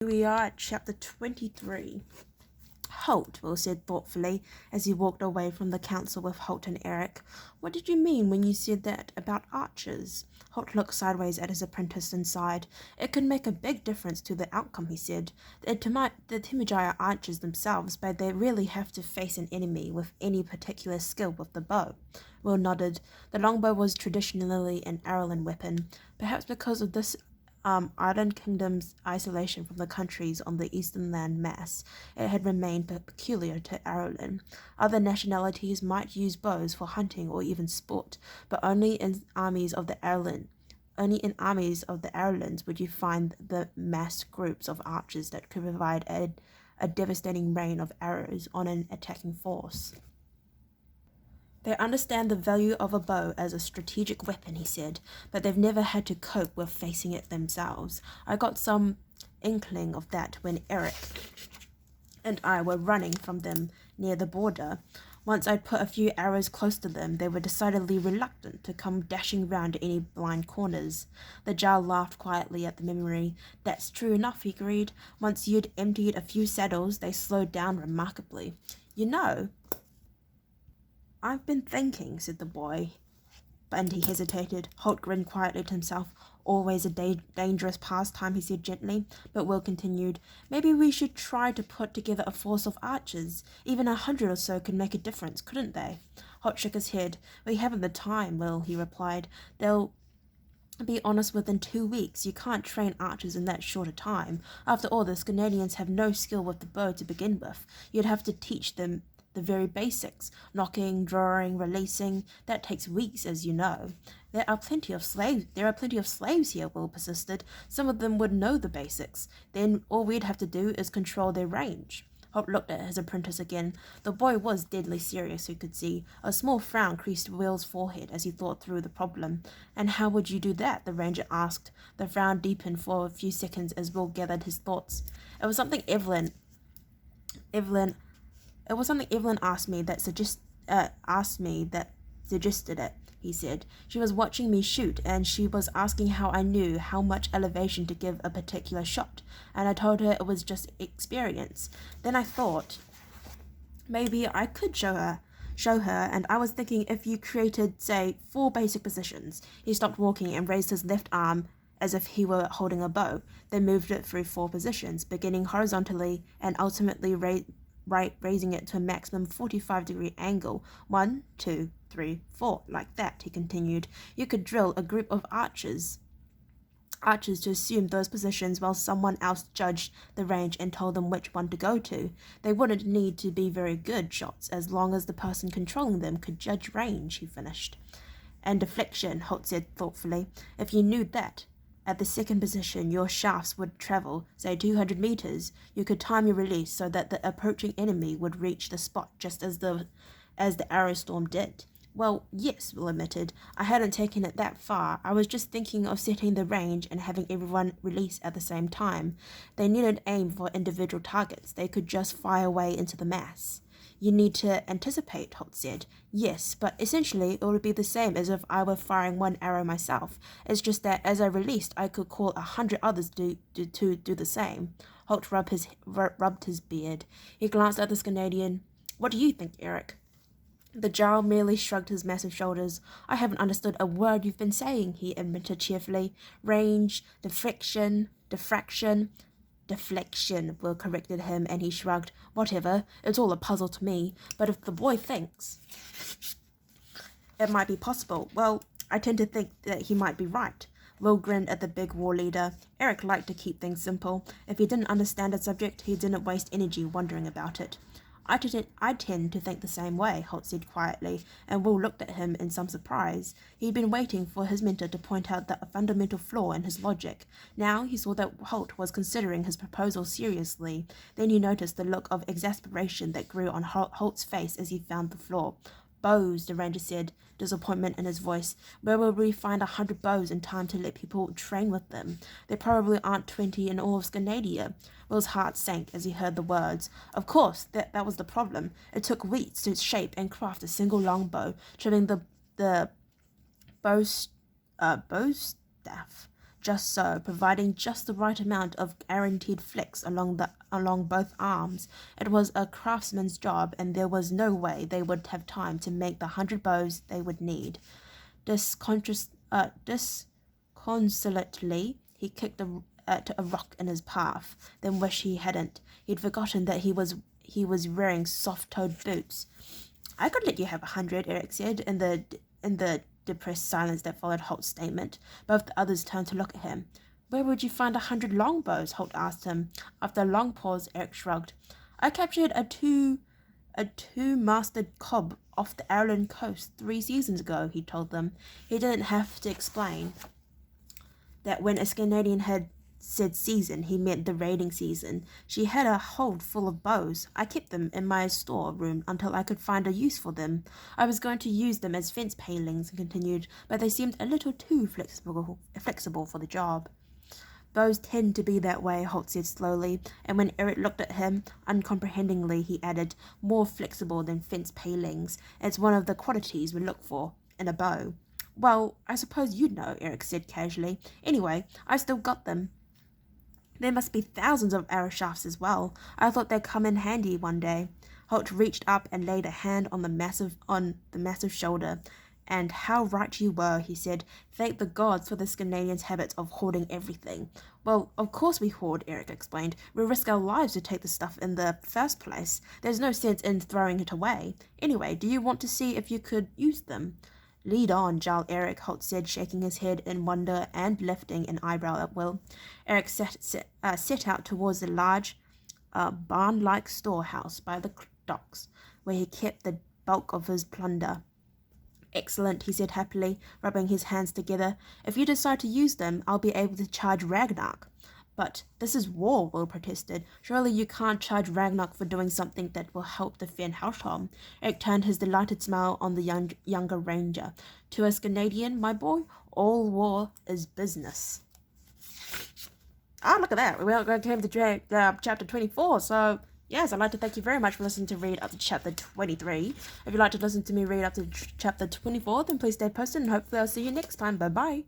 Here we are at chapter 23. Holt, Will said thoughtfully as he walked away from the council with Holt and Eric. What did you mean when you said that about archers? Holt looked sideways at his apprentice and sighed. It could make a big difference to the outcome, he said. The Timijai are archers themselves, but they really have to face an enemy with any particular skill with the bow. Will nodded. The longbow was traditionally an Ireland weapon, perhaps because of this Ireland Kingdom's isolation from the countries on the eastern land mass. It had remained peculiar to Ireland. Other nationalities might use bows for hunting or even sport, but only in armies of the Irelands would you find the massed groups of archers that could provide a devastating rain of arrows on an attacking force. They understand the value of a bow as a strategic weapon, he said, but they've never had to cope with facing it themselves. I got some inkling of that when Eric and I were running from them near the border. Once I'd put a few arrows close to them, they were decidedly reluctant to come dashing round any blind corners. The Jarl laughed quietly at the memory. That's true enough, he agreed. Once you'd emptied a few saddles, they slowed down remarkably. You know, I've been thinking, said the boy, and he hesitated. Holt grinned quietly to himself. Always a dangerous pastime, he said gently, but Will continued. Maybe we should try to put together a force of archers. Even 100 or so could make a difference, couldn't they? Holt shook his head. We haven't the time, Will, he replied. They'll be honest within 2 weeks. You can't train archers in that short a time. After all, the Scandinavians have no skill with the bow to begin with. You'd have to teach them the very basics, knocking, drawing, releasing. That takes weeks, as you know. There are plenty of slaves here, Will persisted. Some of them would know the basics. Then all we'd have to do is control their range. Holt looked at his apprentice again. The boy was deadly serious, he could see. A small frown creased Will's forehead as he thought through the problem. And how would you do that? The ranger asked. The frown deepened for a few seconds as Will gathered his thoughts. It was something Evelyn asked me that suggested it, he said. She was watching me shoot, and she was asking how I knew how much elevation to give a particular shot, and I told her it was just experience. Then I thought maybe I could show her, and I was thinking if you created, say, 4 basic positions. He stopped walking and raised his left arm as if he were holding a bow, then moved it through 4 positions, beginning horizontally and ultimately raising it to a maximum 45-degree angle. 1, 2, 3, 4, like that, he continued. You could drill a group of archers to assume those positions while someone else judged the range and told them which one to go to. They wouldn't need to be very good shots as long as the person controlling them could judge range, he finished. And deflection, Holt said thoughtfully. If you knew that at the second position your shafts would travel, say 200 meters, you could time your release so that the approaching enemy would reach the spot just as the arrow storm did. Well, yes, Will admitted. I hadn't taken it that far. I was just thinking of setting the range and having everyone release at the same time. They needn't aim for individual targets. They could just fire away into the mass. You need to anticipate, Holt said. Yes, but essentially it would be the same as if I were firing 1 arrow myself. It's just that as I released, I could call 100 others to do the same. Holt rubbed his beard. He glanced at the Scandinavian. What do you think, Eric? The Jarl merely shrugged his massive shoulders. I haven't understood a word you've been saying, he admitted cheerfully. Range, diffraction, Will corrected him, and he shrugged. Whatever, it's all a puzzle to me. But if the boy thinks it might be possible, well, I tend to think that he might be right. Will grinned at the big war leader. Eric liked to keep things simple. If he didn't understand a subject, he didn't waste energy wondering about it. I tend to think the same way, Holt said quietly, and Will looked at him in some surprise. He'd been waiting for his mentor to point out a fundamental flaw in his logic. Now he saw that Holt was considering his proposal seriously. Then he noticed the look of exasperation that grew on Holt's face as he found the flaw. Bows, the ranger said, disappointment in his voice. Where will we find 100 bows in time to let people train with them? There probably aren't 20 in all of Scandinavia. Will's heart sank as he heard the words. Of course, that was the problem. It took weeks to shape and craft a single longbow, trimming the bow staff just so, providing just the right amount of guaranteed flex along both arms. It was a craftsman's job, and there was no way they would have time to make the 100 bows they would need. Disconsolately, he kicked at a rock in his path, then wished he hadn't. He'd forgotten that he was wearing soft-toed boots. I could let you have 100, Eric said, in the depressed silence that followed Holt's statement. Both the others turned to look at him. Where would you find 100 longbows? Holt asked him. After a long pause, Eric shrugged. I captured a two-masted cob off the Ireland coast 3 seasons ago, he told them. He didn't have to explain that when a Canadian had said season, he meant the raiding season. She had a hold full of bows. I kept them in my storeroom until I could find a use for them. I was going to use them as fence palings, he continued, but they seemed a little too flexible for the job. Bows tend to be that way, Holt said slowly, and when Eric looked at him uncomprehendingly, he added, more flexible than fence palings. It's one of the qualities we look for in a bow. Well, I suppose you'd know, Eric said casually. Anyway, I've still got them. There must be thousands of arrow shafts as well. I thought they'd come in handy one day. Holt reached up and laid a hand on the massive shoulder. And how right you were, he said. Thank the gods for this Canadian's habit of hoarding everything. Well, of course we hoard, Eric explained. We risk our lives to take the stuff in the first place. There's no sense in throwing it away. Anyway, do you want to see if you could use them? Lead on, Jarl Eric, Holt said, shaking his head in wonder and lifting an eyebrow at will. Eric set out towards the large, barn-like storehouse by the docks, where he kept the bulk of his plunder. Excellent, he said happily, rubbing his hands together. If you decide to use them, I'll be able to charge Ragnarok. But this is war, Will protested. Surely you can't charge Ragnarok for doing something that will help defend Helsham. Eric turned his delighted smile on the younger ranger. To us Canadian, my boy, all war is business. Look at that. We came to chapter 24, so yes, I'd like to thank you very much for listening to read up to chapter 23. If you'd like to listen to me read up to chapter 24, then please stay posted, and hopefully I'll see you next time. Bye-bye.